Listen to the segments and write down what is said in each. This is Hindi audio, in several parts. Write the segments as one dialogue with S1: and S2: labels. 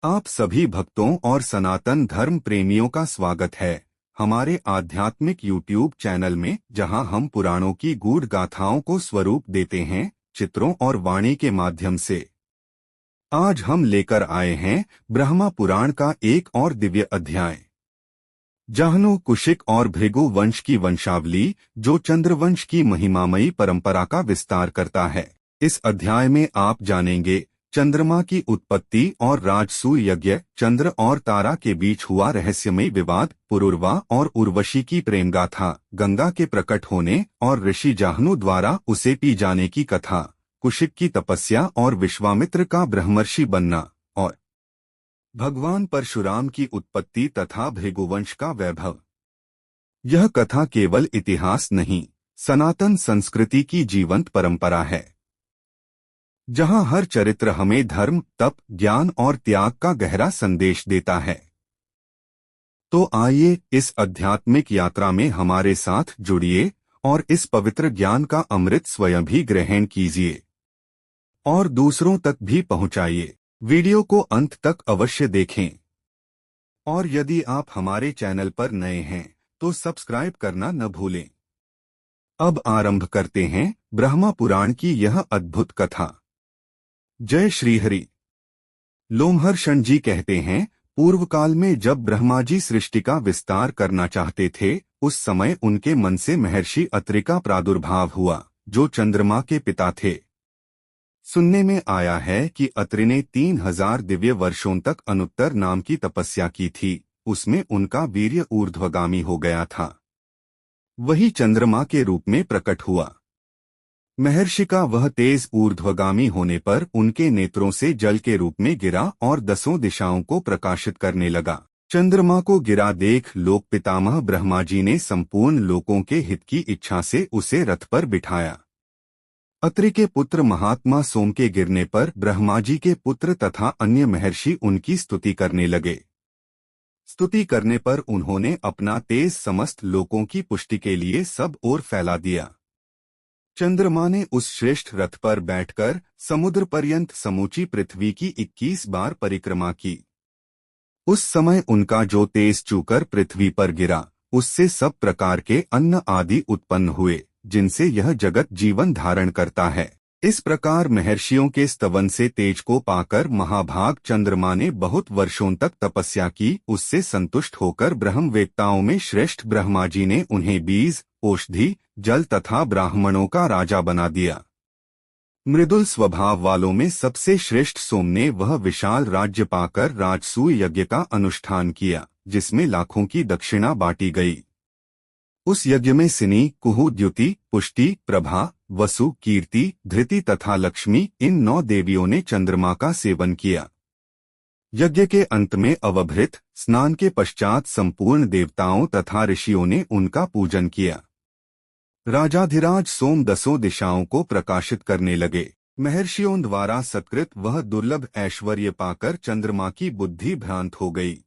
S1: आप सभी भक्तों और सनातन धर्म प्रेमियों का स्वागत है हमारे आध्यात्मिक YouTube चैनल में, जहां हम पुराणों की गूढ़ गाथाओं को स्वरूप देते हैं चित्रों और वाणी के माध्यम से। आज हम लेकर आए हैं ब्रह्मा पुराण का एक और दिव्य अध्याय, जाह्नू, कुशिक और भृगु वंश की वंशावली, जो चंद्रवंश की महिमामयी परंपरा का विस्तार करता है। इस अध्याय में आप जानेंगे चंद्रमा की उत्पत्ति और राजसूय यज्ञ, चंद्र और तारा के बीच हुआ रहस्यमय विवाद, पुरुरवा और उर्वशी की प्रेम गाथा, गंगा के प्रकट होने और ऋषि जाह्नू द्वारा उसे पी जाने की कथा, कुशिक की तपस्या और विश्वामित्र का ब्रह्मर्षि बनना, और भगवान परशुराम की उत्पत्ति तथा भृगुवंश का वैभव। यह कथा केवल इतिहास नहीं, सनातन संस्कृति की जीवंत परंपरा है, जहां हर चरित्र हमें धर्म, तप, ज्ञान और त्याग का गहरा संदेश देता है। तो आइए इस आध्यात्मिक यात्रा में हमारे साथ जुड़िए और इस पवित्र ज्ञान का अमृत स्वयं भी ग्रहण कीजिए और दूसरों तक भी पहुंचाइए। वीडियो को अंत तक अवश्य देखें और यदि आप हमारे चैनल पर नए हैं तो सब्सक्राइब करना न भूलें। अब आरंभ करते हैं ब्रह्मा पुराण की यह अद्भुत कथा। जय श्रीहरि। लोमहर्षण जी कहते हैं, पूर्व काल में जब ब्रह्मा जी सृष्टि का विस्तार करना चाहते थे, उस समय उनके मन से महर्षि अत्रि का प्रादुर्भाव हुआ, जो चंद्रमा के पिता थे। सुनने में आया है कि अत्रि ने 3000 दिव्य वर्षों तक अनुत्तर नाम की तपस्या की थी। उसमें उनका वीर्य ऊर्ध्वगामी हो गया था। वही चंद्रमा के रूप में प्रकट हुआ। महर्षि का वह तेज ऊर्ध्वगामी होने पर उनके नेत्रों से जल के रूप में गिरा और 10 दिशाओं को प्रकाशित करने लगा। चंद्रमा को गिरा देख लोक पितामह ब्रह्मा जी ने संपूर्ण लोकों के हित की इच्छा से उसे रथ पर बिठाया। अत्रि के पुत्र महात्मा सोम के गिरने पर ब्रह्मा जी के पुत्र तथा अन्य महर्षि उनकी स्तुति करने लगे। स्तुति करने पर उन्होंने अपना तेज समस्त लोकों की पुष्टि के लिए सब ओर फैला दिया। चंद्रमा ने उस श्रेष्ठ रथ पर बैठकर समुद्र पर्यंत समूची पृथ्वी की 21 बार परिक्रमा की। उस समय उनका जो तेज चूकर पृथ्वी पर गिरा, उससे सब प्रकार के अन्न आदि उत्पन्न हुए, जिनसे यह जगत जीवन धारण करता है। इस प्रकार महर्षियों के स्तवन से तेज को पाकर महाभाग चंद्रमा ने बहुत वर्षों तक तपस्या की। उससे संतुष्ट होकर ब्रह्मवेत्ताओं में श्रेष्ठ ब्रह्मा जी ने उन्हें बीज, औषधि, जल तथा ब्राह्मणों का राजा बना दिया। मृदुल स्वभाव वालों में सबसे श्रेष्ठ सोम ने वह विशाल राज्य पाकर राजसूय यज्ञ का अनुष्ठान किया, जिसमें लाखों की दक्षिणा बांटी गई। उस यज्ञ में सिनी, कुहू, द्युति, पुष्टि, प्रभा, वसु, कीर्ति, धृति तथा लक्ष्मी, इन 9 देवियों ने चंद्रमा का सेवन किया। यज्ञ के अंत में अवभृत स्नान के पश्चात संपूर्ण देवताओं तथा ऋषियों ने उनका पूजन किया। राजाधिराज सोम 10 दिशाओं को प्रकाशित करने लगे। महर्षियों द्वारा सत्कृत वह दुर्लभ ऐश्वर्य पाकर चंद्रमा की बुद्धि भ्रांत हो गई।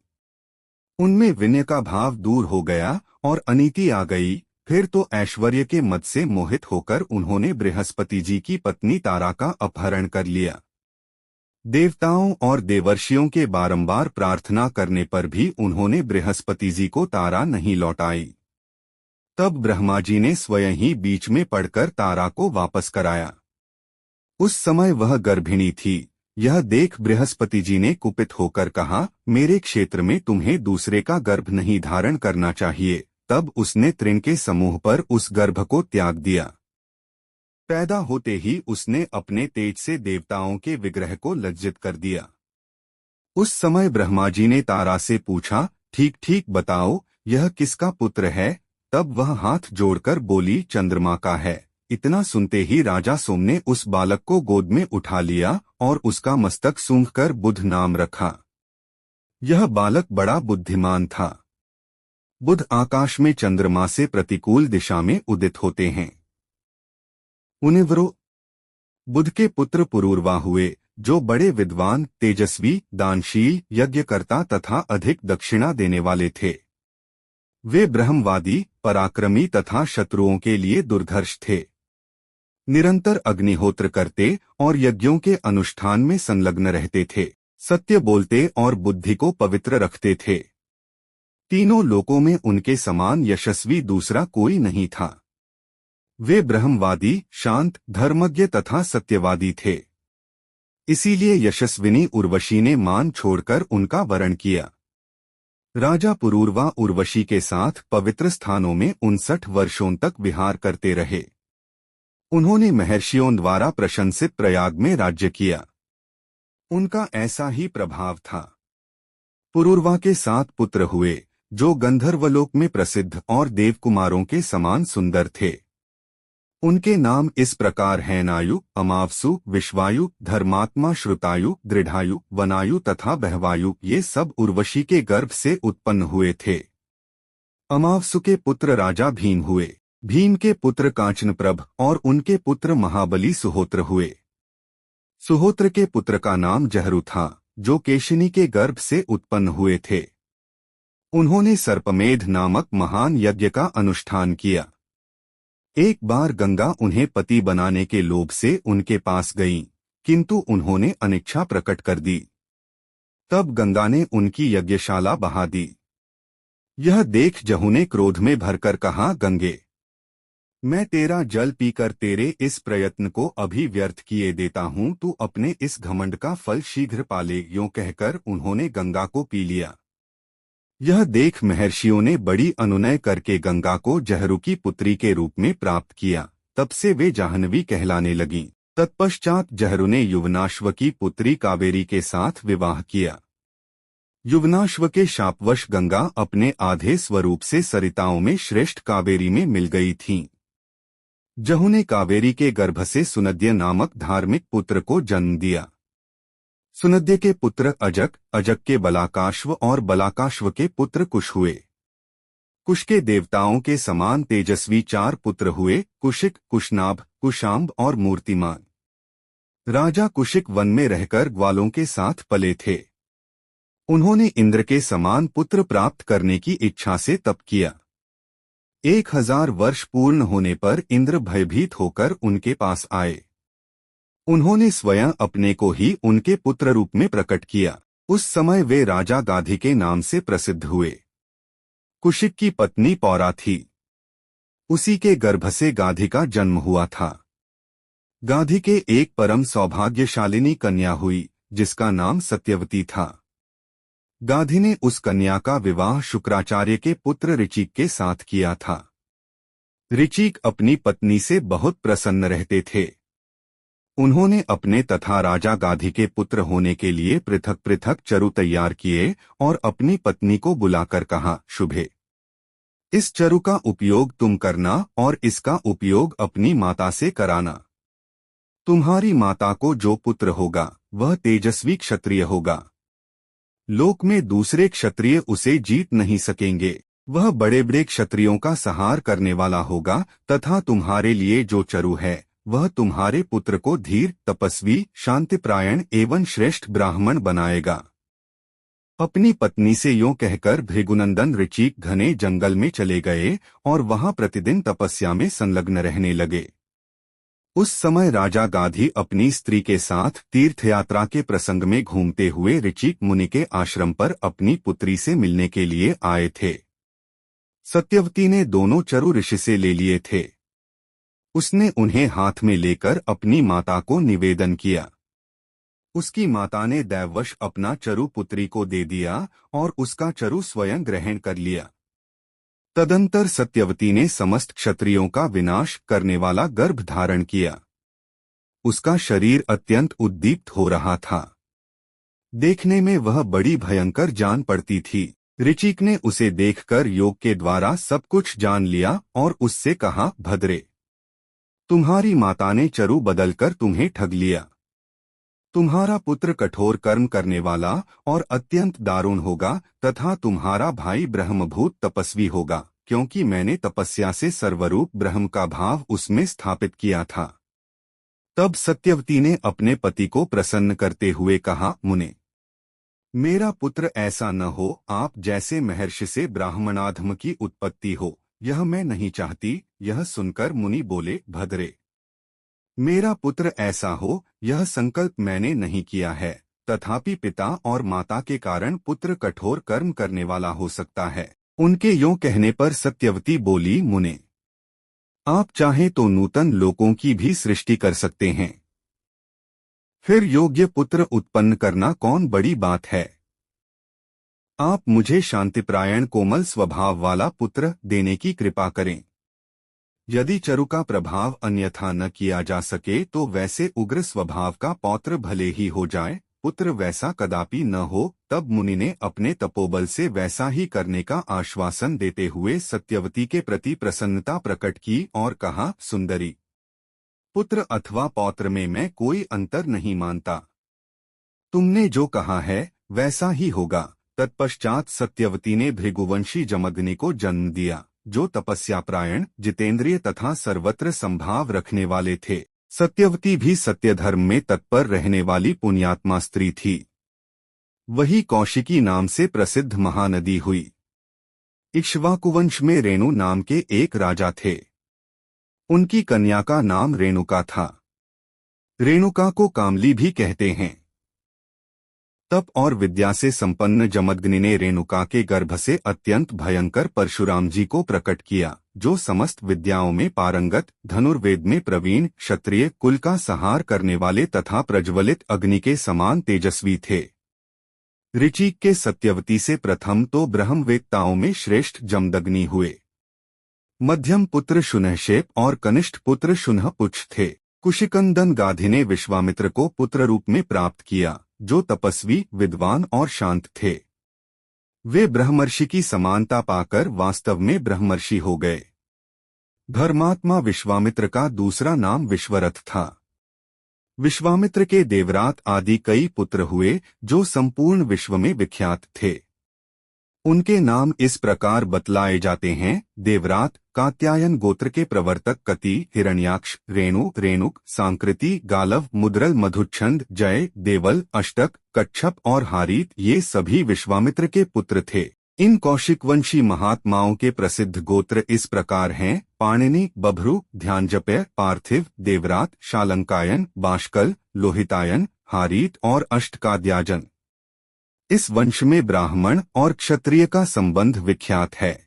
S1: उनमें विनय का भाव दूर हो गया और अनीति आ गई। फिर तो ऐश्वर्य के मद से मोहित होकर उन्होंने बृहस्पति जी की पत्नी तारा का अपहरण कर लिया। देवताओं और देवर्षियों के बारंबार प्रार्थना करने पर भी उन्होंने बृहस्पति जी को तारा नहीं लौटाई। तब ब्रह्मा जी ने स्वयं ही बीच में पड़कर तारा को वापस कराया। उस समय वह गर्भिणी थी। यह देख बृहस्पति जी ने कुपित होकर कहा, मेरे क्षेत्र में तुम्हें दूसरे का गर्भ नहीं धारण करना चाहिए। तब उसने तृण के समूह पर उस गर्भ को त्याग दिया। पैदा होते ही उसने अपने तेज से देवताओं के विग्रह को लज्जित कर दिया। उस समय ब्रह्मा जी ने तारा से पूछा, ठीक ठीक बताओ, यह किसका पुत्र है? तब वह हाथ जोड़कर बोली, चंद्रमा का है। इतना सुनते ही राजा सोम ने उस बालक को गोद में उठा लिया और उसका मस्तक सूंघकर बुध नाम रखा। यह बालक बड़ा बुद्धिमान था। बुध आकाश में चंद्रमा से प्रतिकूल दिशा में उदित होते हैं। उनिव्रो बुध के पुत्र पुरूरवा हुए, जो बड़े विद्वान, तेजस्वी, दानशील, यज्ञकर्ता तथा अधिक दक्षिणा देने वाले थे। वे ब्रह्मवादी, पराक्रमी तथा शत्रुओं के लिए दुर्धर्ष थे। निरंतर अग्निहोत्र करते और यज्ञों के अनुष्ठान में संलग्न रहते थे। सत्य बोलते और बुद्धि को पवित्र रखते थे। तीनों लोकों में उनके समान यशस्वी दूसरा कोई नहीं था। वे ब्रह्मवादी, शांत, धर्मज्ञ तथा सत्यवादी थे। इसीलिए यशस्विनी उर्वशी ने मान छोड़कर उनका वरण किया। राजा पुरूरवा उर्वशी के साथ पवित्र स्थानों में 59 वर्षों तक विहार करते रहे। उन्होंने महर्षियों द्वारा प्रशंसित प्रयाग में राज्य किया। उनका ऐसा ही प्रभाव था। पुरूरवा के 7 पुत्र हुए, जो गंधर्वलोक में प्रसिद्ध और देवकुमारों के समान सुंदर थे। उनके नाम इस प्रकार हैं: नायु, अमावसु, विश्वायु, धर्मात्मा, श्रुतायु, दृढ़ायु, वनायु तथा बहवायु। ये सब उर्वशी के गर्भ से उत्पन्न हुए थे। अमावसु के पुत्र राजा भीम हुए। भीम के पुत्र कांचनप्रभ और उनके पुत्र महाबली सुहोत्र हुए। सुहोत्र के पुत्र का नाम जहरू था, जो केशिनी के गर्भ से उत्पन्न हुए थे। उन्होंने सर्पमेध नामक महान यज्ञ का अनुष्ठान किया। एक बार गंगा उन्हें पति बनाने के लोभ से उनके पास गईं, किंतु उन्होंने अनिच्छा प्रकट कर दी। तब गंगा ने उनकी यज्ञशाला बहा दी। यह देख जहू ने क्रोध में भरकर कहा, गंगे, मैं तेरा जल पीकर तेरे इस प्रयत्न को अभी व्यर्थ किए देता हूं, तू अपने इस घमंड का फल शीघ्र पाले। यूं कहकर उन्होंने गंगा को पी लिया। यह देख महर्षियों ने बड़ी अनुनय करके गंगा को जहरू की पुत्री के रूप में प्राप्त किया। तब से वे जाह्नवी कहलाने लगीं। तत्पश्चात जहरू ने युवनाश्व की पुत्री कावेरी के साथ विवाह किया। युवनाश्व के शापवश गंगा अपने आधे स्वरूप से सरिताओं में श्रेष्ठ कावेरी में मिल गई थीं। जहू ने कावेरी के गर्भ से सुनद्य नामक धार्मिक पुत्र को जन्म दिया। सुनद्य के पुत्र अजक, अजक के बलाकाश्व और बलाकाश्व के पुत्र कुश हुए। कुश के देवताओं के समान तेजस्वी 4 पुत्र हुए: कुशिक, कुशनाभ, कुशाम्ब और मूर्तिमान। राजा कुशिक वन में रहकर ग्वालों के साथ पले थे। उन्होंने इंद्र के समान पुत्र प्राप्त करने की इच्छा से तप किया। 1000 वर्ष पूर्ण होने पर इंद्र भयभीत होकर उनके पास आए। उन्होंने स्वयं अपने को ही उनके पुत्र रूप में प्रकट किया। उस समय वे राजा गाधी के नाम से प्रसिद्ध हुए। कुशिक की पत्नी पौरा थी। उसी के गर्भ से गाधी का जन्म हुआ था। गाधी के एक परम सौभाग्यशालिनी कन्या हुई, जिसका नाम सत्यवती था। गाधी ने उस कन्या का विवाह शुक्राचार्य के पुत्र ऋचिक के साथ किया था। ऋचिक अपनी पत्नी से बहुत प्रसन्न रहते थे। उन्होंने अपने तथा राजा गाधी के पुत्र होने के लिए पृथक पृथक चरु तैयार किए और अपनी पत्नी को बुलाकर कहा, शुभे, इस चरु का उपयोग तुम करना और इसका उपयोग अपनी माता से कराना। तुम्हारी माता को जो पुत्र होगा वह तेजस्वी क्षत्रिय होगा। लोक में दूसरे क्षत्रिय उसे जीत नहीं सकेंगे। वह बड़े बड़े क्षत्रियों का संहार करने वाला होगा तथा तुम्हारे लिए जो चरु है वह तुम्हारे पुत्र को धीर, तपस्वी, शांतिप्रायण एवं श्रेष्ठ ब्राह्मण बनाएगा। अपनी पत्नी से यूं कहकर भृगुनंदन ऋचिक घने जंगल में चले गए और वहां प्रतिदिन तपस्या में संलग्न रहने लगे। उस समय राजा गाधी अपनी स्त्री के साथ तीर्थयात्रा के प्रसंग में घूमते हुए ऋचिक मुनि के आश्रम पर अपनी पुत्री से मिलने के लिए आए थे। सत्यवती ने दोनों चरु ऋषि से ले लिए थे। उसने उन्हें हाथ में लेकर अपनी माता को निवेदन किया। उसकी माता ने दैववश अपना चरु पुत्री को दे दिया और उसका चरु स्वयं ग्रहण कर लिया। तदंतर सत्यवती ने समस्त क्षत्रियों का विनाश करने वाला गर्भ धारण किया। उसका शरीर अत्यंत उद्दीप्त हो रहा था। देखने में वह बड़ी भयंकर जान पड़ती थी। ऋचिक ने उसे देखकर योग के द्वारा सब कुछ जान लिया और उससे कहा, भद्रे, तुम्हारी माता ने चरु बदलकर तुम्हें ठग लिया। तुम्हारा पुत्र कठोर कर्म करने वाला और अत्यंत दारुण होगा तथा तुम्हारा भाई ब्रह्मभूत तपस्वी होगा, क्योंकि मैंने तपस्या से सर्वरूप ब्रह्म का भाव उसमें स्थापित किया था। तब सत्यवती ने अपने पति को प्रसन्न करते हुए कहा, मुने, मेरा पुत्र ऐसा न हो आप जैसे महर्षि से ब्राह्मणाधम की उत्पत्ति हो, यह मैं नहीं चाहती। यह सुनकर मुनि बोले, भद्रे, मेरा पुत्र ऐसा हो यह संकल्प मैंने नहीं किया है, तथापि पिता और माता के कारण पुत्र कठोर कर्म करने वाला हो सकता है। उनके यों कहने पर सत्यवती बोली, मुने, आप चाहें तो नूतन लोकों की भी सृष्टि कर सकते हैं। फिर योग्य पुत्र उत्पन्न करना कौन बड़ी बात है। आप मुझे शांतिप्रायण कोमल स्वभाव वाला पुत्र देने की कृपा करें। यदि चरु का प्रभाव अन्यथा न किया जा सके तो वैसे उग्र स्वभाव का पौत्र भले ही हो जाए, पुत्र वैसा कदापि न हो। तब मुनि ने अपने तपोबल से वैसा ही करने का आश्वासन देते हुए सत्यवती के प्रति प्रसन्नता प्रकट की और कहा, सुंदरी, पुत्र अथवा पौत्र में मैं कोई अंतर नहीं मानता। तुमने जो कहा है वैसा ही होगा। तत्पश्चात सत्यवती ने भृगुवंशी जमदग्नि को जन्म दिया, जो तपस्यापरायण, जितेंद्रिय तथा सर्वत्र संभाव रखने वाले थे। सत्यवती भी सत्यधर्म में तत्पर रहने वाली पुण्यात्मा स्त्री थी। वही कौशिकी नाम से प्रसिद्ध महानदी हुई। इक्ष्वाकुवंश में रेणु नाम के एक राजा थे। उनकी कन्या का नाम रेणुका था। रेणुका को कामली भी कहते हैं। तप और विद्या से संपन्न जमदग्नि ने रेणुका के गर्भ से अत्यंत भयंकर परशुराम जी को प्रकट किया, जो समस्त विद्याओं में पारंगत, धनुर्वेद में प्रवीण, क्षत्रिय कुल का संहार करने वाले तथा प्रज्वलित अग्नि के समान तेजस्वी थे। ऋचिक के सत्यवती से प्रथम तो ब्रह्मवेत्ताओं में श्रेष्ठ जमदग्नि हुए। मध्यम पुत्र शुनहशेप और कनिष्ठ पुत्र शुनहपुच्छ थे। कुशिकंदन गाधी ने विश्वामित्र को पुत्र रूप में प्राप्त किया, जो तपस्वी, विद्वान और शांत थे। वे ब्रह्मर्षि की समानता पाकर वास्तव में ब्रह्मर्षि हो गए। धर्मात्मा विश्वामित्र का दूसरा नाम विश्वरथ था। विश्वामित्र के देवरात आदि कई पुत्र हुए, जो संपूर्ण विश्व में विख्यात थे। उनके नाम इस प्रकार बतलाए जाते हैं: देवरात, कात्यायन गोत्र के प्रवर्तक कति, हिरण्याक्ष, रेणु, रेणुक, सांकृति, गालव, मुद्रल, मधुच्छंद, जय, देवल, अष्टक, कच्छप और हारीत ये सभी विश्वामित्र के पुत्र थे। इन कौशिकवंशी महात्माओं के प्रसिद्ध गोत्र इस प्रकार हैं: पाणिनि, बभ्रु, ध्यानजप्य, पार्थिव, देवरात, शालंकायन, बाष्कल, लोहितायन, हारीत और अष्टकाद्याजन। इस वंश में ब्राह्मण और क्षत्रिय का संबंध विख्यात है।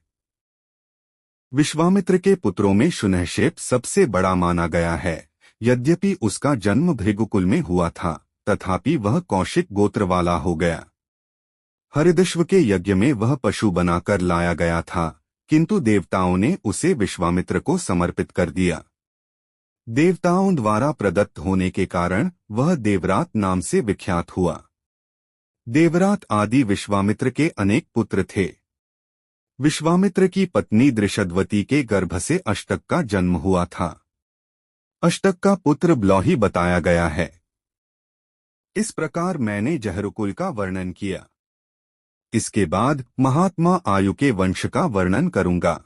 S1: विश्वामित्र के पुत्रों में शुनहशेप सबसे बड़ा माना गया है। यद्यपि उसका जन्म भृगुकुल में हुआ था, तथापि वह कौशिक गोत्र वाला हो गया। हरिदश्व के यज्ञ में वह पशु बनाकर लाया गया था, किंतु देवताओं ने उसे विश्वामित्र को समर्पित कर दिया। देवताओं द्वारा प्रदत्त होने के कारण वह देवरात नाम से विख्यात हुआ। देवरात आदि विश्वामित्र के अनेक पुत्र थे। विश्वामित्र की पत्नी दृषद्वती के गर्भ से अष्टक का जन्म हुआ था। अष्टक का पुत्र ब्लौही बताया गया है। इस प्रकार मैंने जहरुकुल का वर्णन किया। इसके बाद महात्मा आयु के वंश का वर्णन करूंगा।